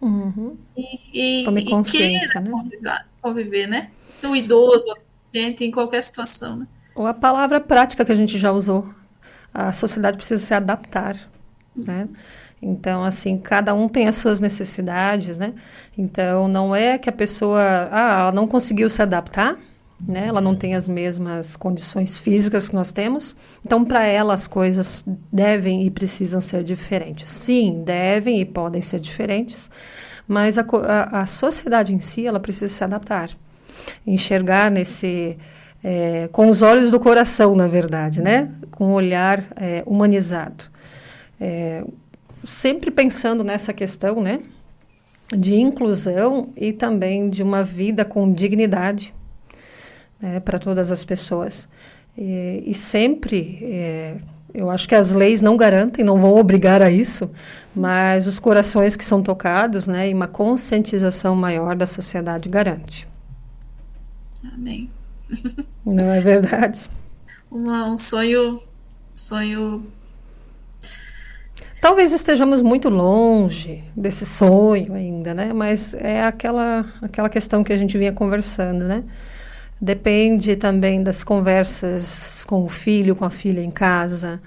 e Tome consciência, queira conviver, né? O idoso, o paciente, em qualquer situação, né? Ou a palavra prática que a gente já usou. A sociedade precisa se adaptar, né? Então, assim, cada um tem as suas necessidades, né? Então, não é que a pessoa... ela não conseguiu se adaptar, né? Ela não tem as mesmas condições físicas que nós temos. Então, para ela, as coisas devem e precisam ser diferentes. Sim, devem e podem ser diferentes, mas a sociedade em si, ela precisa se adaptar. Enxergar com os olhos do coração, na verdade, né? Com um olhar humanizado. Sempre pensando nessa questão, né? De inclusão e também de uma vida com dignidade, para todas as pessoas. E sempre, eu acho que as leis não garantem, não vão obrigar a isso, mas os corações que são tocados, né, e uma conscientização maior da sociedade garante. Amém. Não é verdade? Um sonho... Talvez estejamos muito longe desse sonho ainda, né? Mas é aquela questão que a gente vinha conversando, né? Depende também das conversas com o filho, com a filha em casa.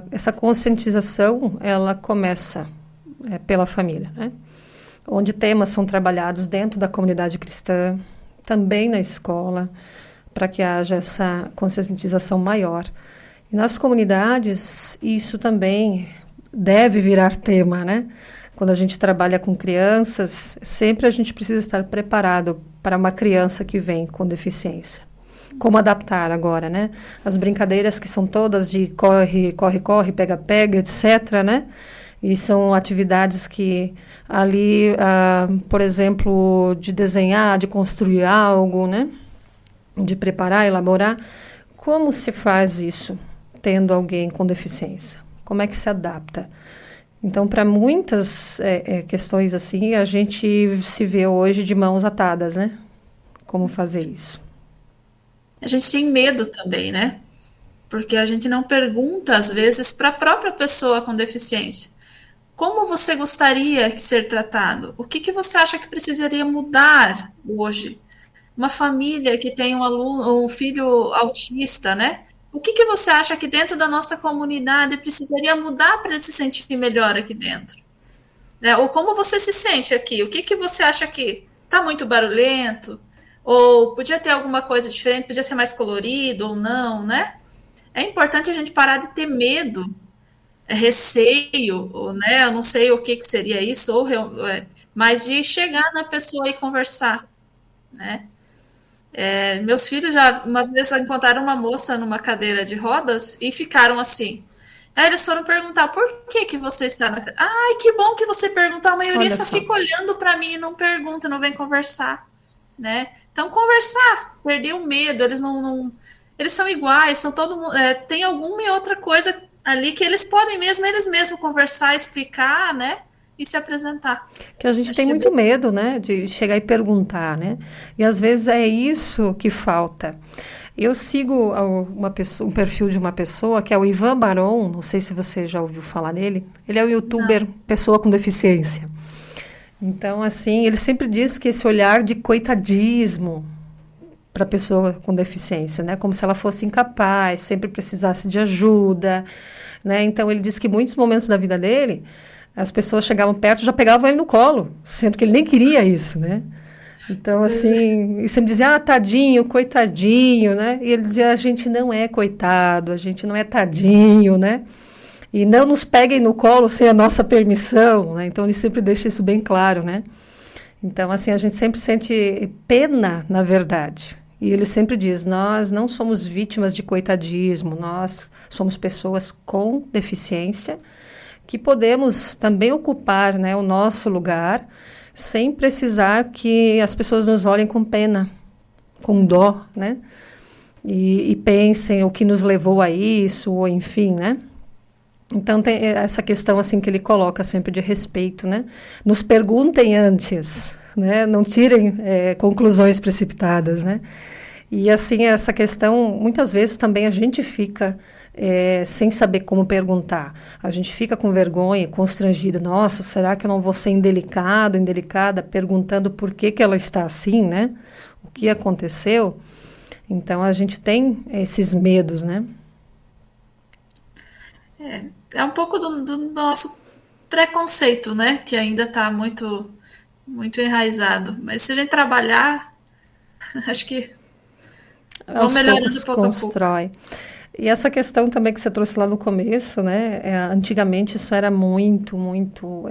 Essa conscientização, ela começa pela família, né? Onde temas são trabalhados dentro da comunidade cristã, também na escola, para que haja essa conscientização maior. E nas comunidades, isso também deve virar tema, né? Quando a gente trabalha com crianças, sempre a gente precisa estar preparado para uma criança que vem com deficiência. Como adaptar agora, né? As brincadeiras que são todas de corre, corre, corre, pega, pega, etc., né? E são atividades que ali, por exemplo, de desenhar, de construir algo, né? De preparar, elaborar. Como se faz isso, tendo alguém com deficiência? Como é que se adapta? Então, para muitas questões assim, a gente se vê hoje de mãos atadas, né? Como fazer isso? A gente tem medo também, né? Porque a gente não pergunta, às vezes, para a própria pessoa com deficiência. Como você gostaria de ser tratado? O que você acha que precisaria mudar hoje? Uma família que tem um filho autista, né? O que você acha que dentro da nossa comunidade precisaria mudar para ele se sentir melhor aqui dentro? Né? Ou como você se sente aqui? O que você acha que está muito barulhento? Ou podia ter alguma coisa diferente? Podia ser mais colorido ou não, né? É importante a gente parar de ter medo, receio, ou, né? Eu não sei o que seria isso, mas de chegar na pessoa e conversar, né? Meus filhos já uma vez encontraram uma moça numa cadeira de rodas e ficaram assim. Aí eles foram perguntar, por que você está na cadeira? Ai, que bom que você perguntou. A maioria só fica olhando para mim e não pergunta, não vem conversar, né? Então, conversar, perder o medo, eles não eles são iguais, são todo mundo, tem alguma e outra coisa ali que eles podem eles mesmos conversar, explicar, né? E se apresentar. Que a gente tem muito medo, né, de chegar e perguntar, né? E às vezes é isso que falta. Eu sigo um perfil de uma pessoa que é o Ivan Baron, não sei se você já ouviu falar nele. Ele é o youtuber Pessoa com Deficiência. Então, assim, ele sempre diz que esse olhar de coitadismo para a pessoa com deficiência, né? Como se ela fosse incapaz, sempre precisasse de ajuda, né? Então ele disse que em muitos momentos da vida dele, as pessoas chegavam perto e já pegavam ele no colo, sendo que ele nem queria isso, né? Então, assim, e sempre dizia, tadinho, coitadinho, né? E ele dizia, a gente não é coitado, a gente não é tadinho, né? E não nos peguem no colo sem a nossa permissão, né? Então ele sempre deixa isso bem claro, né? Então, assim, a gente sempre sente pena, na verdade. E ele sempre diz, nós não somos vítimas de coitadismo, nós somos pessoas com deficiência que podemos também ocupar, né, o nosso lugar sem precisar que as pessoas nos olhem com pena, com dó, né? E pensem o que nos levou a isso, ou enfim, né? Então tem essa questão assim que ele coloca sempre de respeito, né? Nos perguntem antes, né? Não tirem conclusões precipitadas, né? E assim essa questão, muitas vezes também a gente fica sem saber como perguntar. A gente fica com vergonha, constrangido. Nossa, será que eu não vou ser indelicado, indelicada, perguntando por que ela está assim, né? O que aconteceu? Então a gente tem esses medos, né? É um pouco do nosso preconceito, né? Que ainda está muito, muito enraizado. Mas se a gente trabalhar, acho que aos melhorando poucos pouco a pouco. constrói. E essa questão também que você trouxe lá no começo, né? Antigamente isso era muito, muito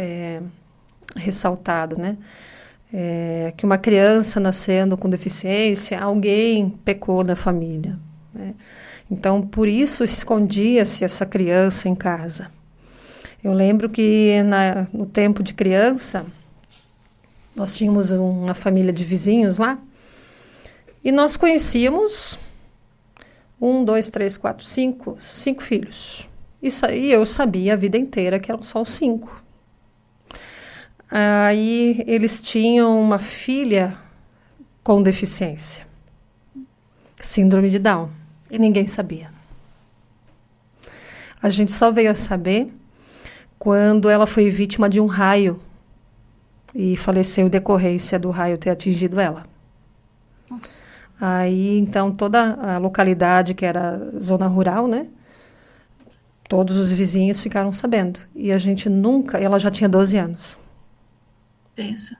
ressaltado, né? Que uma criança nascendo com deficiência, alguém pecou na família, né? Então, por isso escondia-se essa criança em casa. Eu lembro que no tempo de criança, nós tínhamos uma família de vizinhos lá, e nós conhecíamos 1, 2, 3, 4, 5 filhos. Isso aí eu sabia a vida inteira que eram só os 5. Aí eles tinham uma filha com deficiência, síndrome de Down, e ninguém sabia. A gente só veio a saber quando ela foi vítima de um raio e faleceu em decorrência do raio ter atingido ela. Nossa. Aí, então, toda a localidade, que era zona rural, né? Todos os vizinhos ficaram sabendo. E a gente nunca... Ela já tinha 12 anos. Pensa.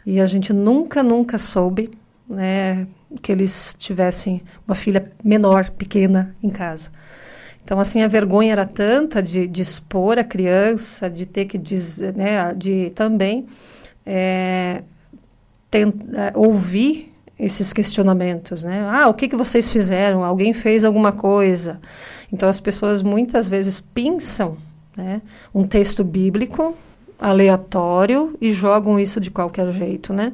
E a gente nunca soube, né, que eles tivessem uma filha menor, pequena, em casa. Então, assim, a vergonha era tanta de expor a criança, de ter que dizer, né, de também ouvir esses questionamentos, né? O que vocês fizeram? Alguém fez alguma coisa? Então, as pessoas muitas vezes pensam, né, um texto bíblico aleatório e jogam isso de qualquer jeito, né?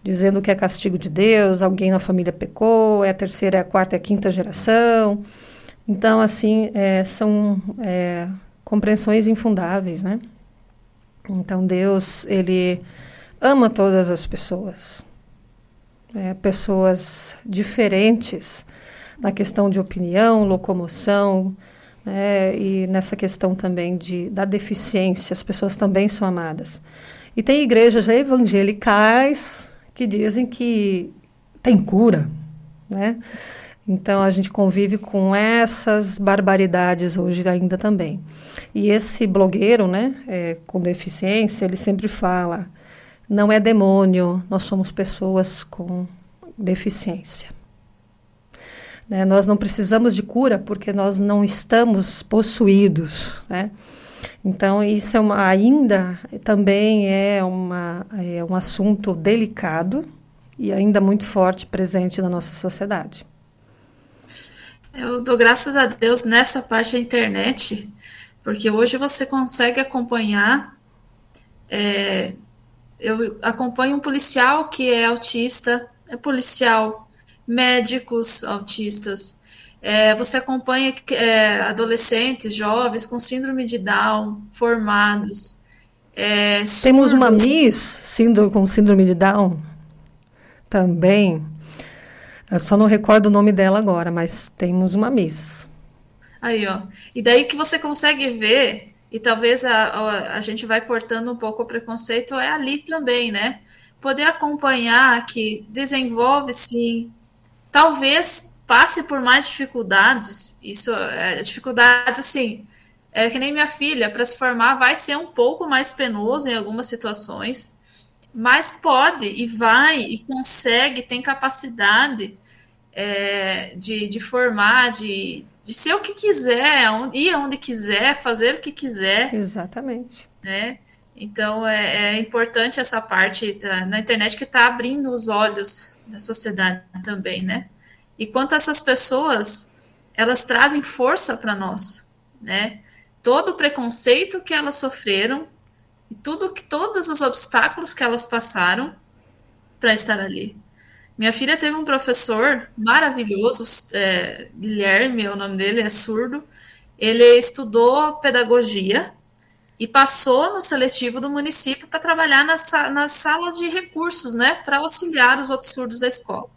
Dizendo que é castigo de Deus, alguém na família pecou, é a terceira, é a quarta, é a quinta geração. Então, assim, são compreensões infundáveis, né? Então, Deus, Ele ama todas as pessoas. Pessoas diferentes na questão de opinião, locomoção, e nessa questão também da deficiência, as pessoas também são amadas. E tem igrejas evangelicais que dizem que tem cura, né? Então a gente convive com essas barbaridades hoje ainda também. E esse blogueiro, né, com deficiência, ele sempre fala: não é demônio, nós somos pessoas com deficiência. Né? Nós não precisamos de cura porque nós não estamos possuídos, né? Então, isso ainda também é um assunto delicado e ainda muito forte presente na nossa sociedade. Eu dou graças a Deus nessa parte da internet, porque hoje você consegue acompanhar. Eu acompanho um policial que é autista, policial, médicos autistas. Você acompanha adolescentes, jovens com síndrome de Down, formados. Temos uma Miss com síndrome de Down também. Eu só não recordo o nome dela agora, mas temos uma Miss. Aí, ó. E daí que você consegue ver, e talvez a gente vai cortando um pouco o preconceito, ali também, né? Poder acompanhar que desenvolve, sim, talvez passe por mais dificuldades, dificuldades assim, que nem minha filha, para se formar vai ser um pouco mais penoso em algumas situações, mas pode e vai e consegue, tem capacidade de formar, de ser o que quiser, ir aonde quiser, fazer o que quiser. Exatamente. Né? Então é importante essa parte na internet que está abrindo os olhos da sociedade também, né? E quanto a essas pessoas, elas trazem força para nós, né? Todo o preconceito que elas sofreram e todos os obstáculos que elas passaram para estar ali. Minha filha teve um professor maravilhoso, Guilherme, é o nome dele, é surdo. Ele estudou pedagogia e passou no seletivo do município para trabalhar nas salas de recursos, né, para auxiliar os outros surdos da escola.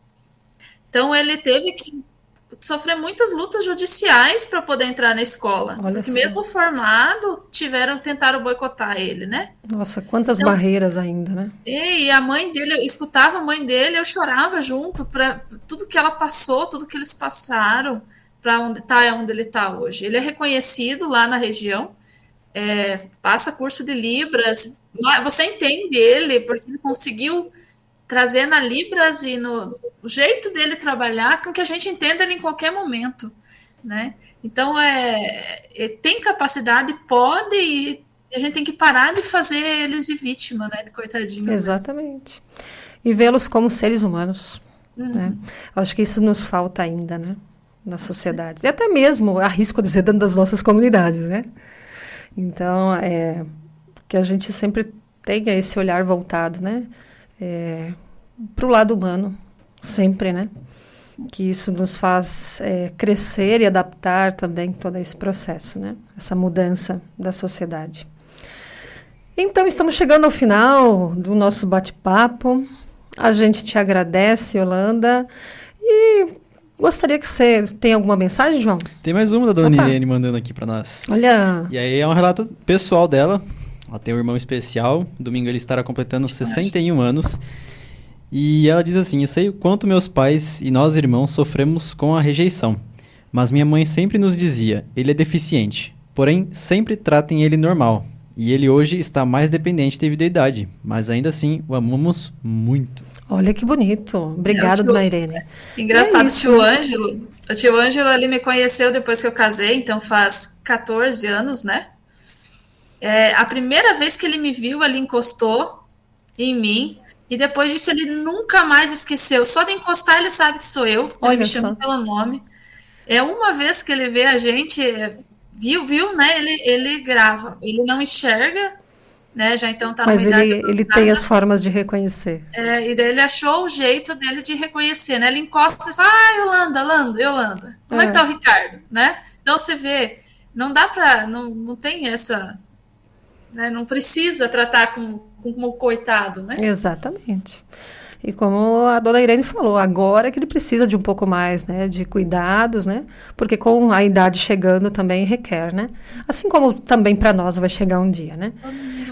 Então, ele teve que sofrer muitas lutas judiciais para poder entrar na escola. Porque mesmo formado, tentaram boicotar ele, né? Nossa, quantas barreiras ainda, né? E a mãe dele, eu escutava a mãe dele, eu chorava junto para tudo que ela passou, tudo que eles passaram para onde ele está hoje. Ele é reconhecido lá na região, passa curso de Libras, você entende ele, porque ele conseguiu trazer na Libras e no jeito dele trabalhar com que a gente entenda ele em qualquer momento, né? Então, tem capacidade, pode, e a gente tem que parar de fazer eles de vítima, né? De coitadinhos. Exatamente. Mesmo. E vê-los como seres humanos, né? Acho que isso nos falta ainda, né? Nas sociedades. E até mesmo, arrisco dizer, dentro das nossas comunidades, né? Então, que a gente sempre tenha esse olhar voltado, né? Para o lado humano, sempre, né? Que isso nos faz crescer e adaptar também todo esse processo, né? Essa mudança da sociedade. Então, estamos chegando ao final do nosso bate-papo. A gente te agradece, Yolanda, e gostaria que você tenha alguma mensagem, João? Tem mais uma da dona Irene mandando aqui para nós. Olha! E aí é um relato pessoal dela. Ela tem um irmão especial. Domingo ele estará completando 61 anos. E ela diz assim: eu sei o quanto meus pais e nós irmãos sofremos com a rejeição. Mas minha mãe sempre nos dizia, ele é deficiente. Porém, sempre tratem ele normal. E ele hoje está mais dependente devido à idade. Mas ainda assim, o amamos muito. Olha que bonito. Obrigada, dona Irene. Engraçado, o tio Ângelo, ele me conheceu depois que eu casei, então faz 14 anos, né? A primeira vez que ele me viu, ele encostou em mim, e depois disso ele nunca mais esqueceu. Só de encostar ele sabe que sou eu, ele me chama pelo nome. Uma vez que ele vê a gente, viu, né? Ele grava, ele não enxerga, né? Já então tá mas ele tem as formas de reconhecer. E daí ele achou o jeito dele de reconhecer, né? Ele encosta e fala, Yolanda, como é que tá o Ricardo, né? Então você vê, não dá pra, não tem essa, né? Não precisa tratar como coitado, né? Exatamente. E como a dona Irene falou, agora que ele precisa de um pouco mais, né, de cuidados, né, porque com a idade chegando também requer, né, assim como também para nós vai chegar um dia, né,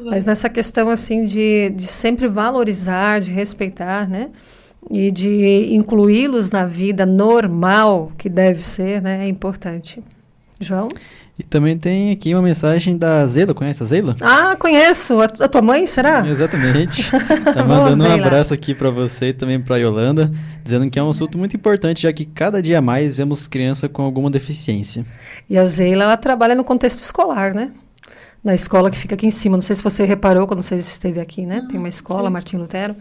mas nessa questão assim de sempre valorizar, de respeitar, né, e de incluí-los na vida normal que deve ser, né, é importante. João? E também tem aqui uma mensagem da Zela, conhece a Zela? Ah, conheço. A tua mãe, será? Exatamente. Tá mandando um abraço aqui para você e também para Yolanda, dizendo que é um assunto muito importante, já que cada dia mais vemos criança com alguma deficiência. E a Zela, ela trabalha no contexto escolar, né? Na escola que fica aqui em cima. Não sei se você reparou quando você esteve aqui, né? Tem uma escola, sim. Martim Lutero.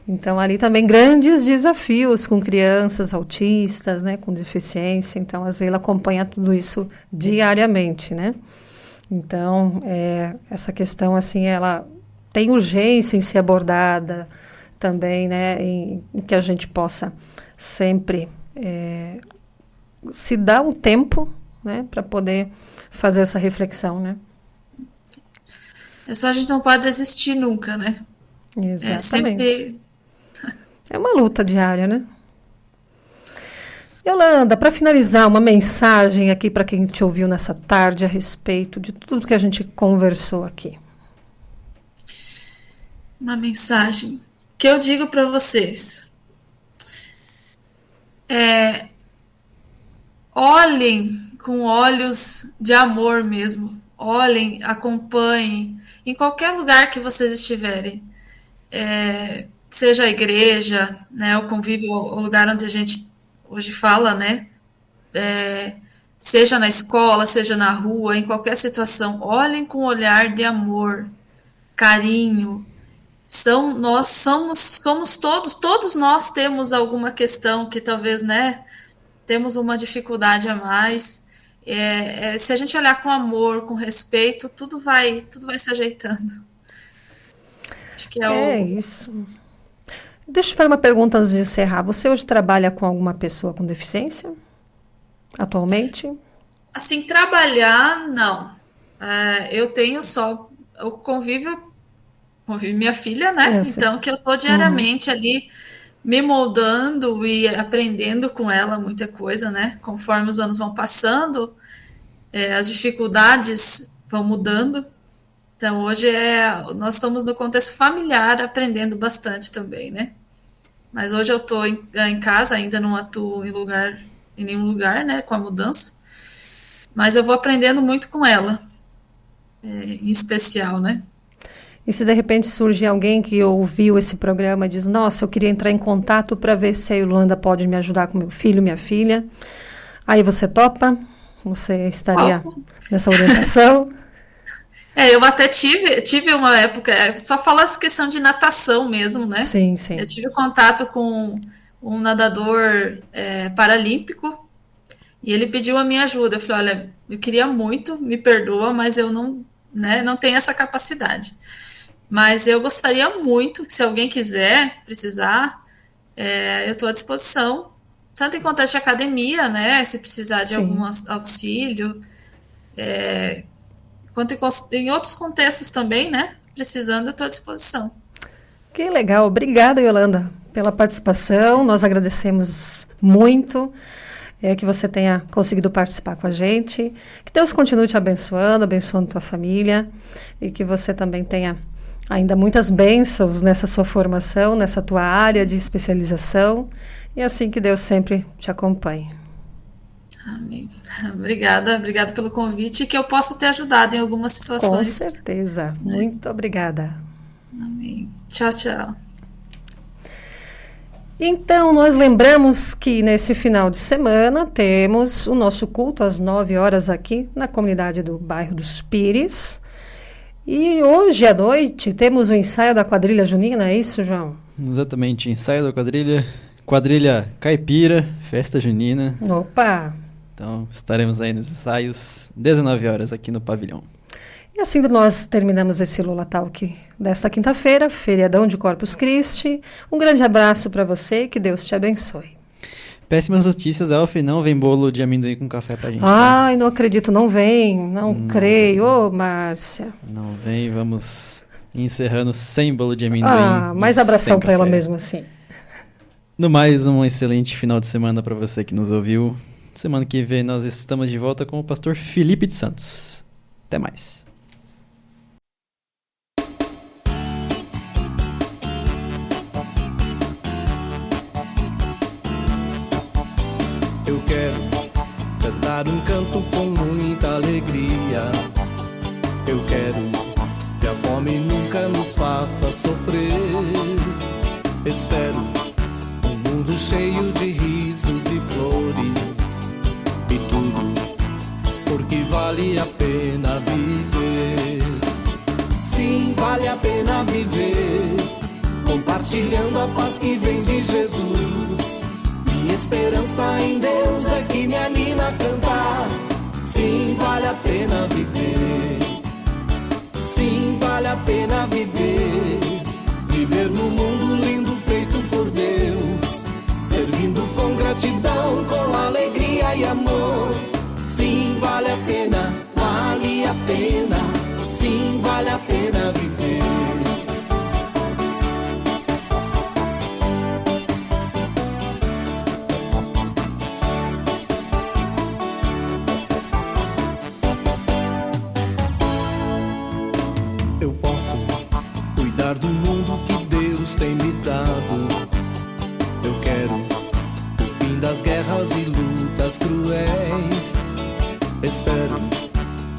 Então, ali também grandes desafios com crianças autistas, né, com deficiência. Então, a Zela acompanha tudo isso diariamente, né? Então, essa questão, assim, ela tem urgência em ser abordada também, né, em que a gente possa sempre se dar um tempo, né, para poder fazer essa reflexão, né? A gente não pode desistir nunca, né? Exatamente. É uma luta diária, né? Yolanda, para finalizar, uma mensagem aqui para quem te ouviu nessa tarde a respeito de tudo que a gente conversou aqui. Uma mensagem que eu digo para vocês. Olhem com olhos de amor mesmo. Olhem, acompanhem, em qualquer lugar que vocês estiverem. Seja a igreja, né, o convívio, o lugar onde a gente hoje fala, né? Seja na escola, seja na rua, em qualquer situação. Olhem com olhar de amor, carinho. Nós somos todos nós temos alguma questão que talvez, né, temos uma dificuldade a mais. Se a gente olhar com amor, com respeito, tudo vai se ajeitando. Acho que isso. Deixa eu fazer uma pergunta antes de encerrar. Você hoje trabalha com alguma pessoa com deficiência? Atualmente? Assim, trabalhar, não. Eu tenho só o convívio minha filha, né? Então, que eu tô diariamente ali me moldando e aprendendo com ela muita coisa, né? Conforme os anos vão passando, as dificuldades vão mudando. Então, hoje nós estamos no contexto familiar aprendendo bastante também, né? Mas hoje eu estou em casa, ainda não atuo em nenhum lugar, né? Com a mudança. Mas eu vou aprendendo muito com ela, em especial, né? E se de repente surge alguém que ouviu esse programa e diz, nossa, eu queria entrar em contato para ver se a Yolanda pode me ajudar com meu filho, minha filha. Aí você topa? Você estaria nessa orientação? Eu até tive uma época, só falar essa questão de natação mesmo, né? Sim. Eu tive contato com um nadador paralímpico e ele pediu a minha ajuda. Eu falei, olha, eu queria muito, me perdoa, mas eu não tenho essa capacidade. Mas eu gostaria muito que, se alguém quiser, precisar, eu estou à disposição, tanto em contexto de academia, né, se precisar de algum auxílio, quanto em outros contextos também, né, precisando, eu estou à disposição. Que legal, obrigada, Yolanda, pela participação, nós agradecemos muito que você tenha conseguido participar com a gente, que Deus continue te abençoando tua família, e que você também tenha ainda muitas bênçãos nessa sua formação, nessa tua área de especialização, e assim que Deus sempre te acompanhe. Amém. Obrigada pelo convite e que eu possa ter ajudado em algumas situações. Com certeza. Muito obrigada. Amém. Tchau, tchau. Então, nós lembramos que nesse final de semana temos o nosso culto às 9h aqui na comunidade do bairro dos Pires. E hoje à noite temos o ensaio da quadrilha junina, é isso, João? Exatamente, ensaio da quadrilha caipira, festa junina. Opa! Então, estaremos aí nos ensaios, 19h aqui no pavilhão. E assim nós terminamos esse Lola Talk desta quinta-feira, feriadão de Corpus Christi. Um grande abraço para você e que Deus te abençoe. Péssimas notícias, Elf, não vem bolo de amendoim com café pra gente. Ai, não acredito, não vem, não creio. Ô, Márcia. Não vem, vamos encerrando sem bolo de amendoim. Mais abração para ela mesmo assim. No mais, um excelente final de semana para você que nos ouviu. Semana que vem nós estamos de volta com o pastor Felipe de Santos. Até mais. Eu quero cantar um canto com muita alegria. Eu quero que a fome nunca nos faça sofrer. Espero um mundo cheio de risos e flores. E tudo porque vale a pena viver. Sim, vale a pena viver, compartilhando a paz que vem de Jesus. Minha esperança em Deus é que me anima a cantar. Sim, vale a pena viver. Sim, vale a pena viver. Viver num mundo lindo feito por Deus, servindo com gratidão, com alegria e amor. Sim, vale a pena, vale a pena. Sim, vale a pena viver. Eu posso cuidar do mundo que Deus tem me dado. Eu quero o fim das Espero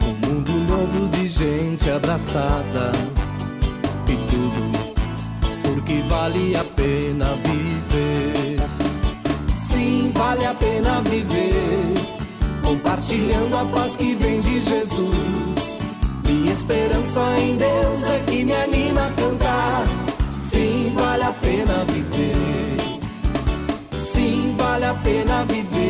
um mundo novo de gente abraçada e tudo porque vale a pena viver. Sim, vale a pena viver, compartilhando a paz que vem de Jesus. Minha esperança em Deus é que me anima a cantar. Sim, vale a pena viver. Sim, vale a pena viver.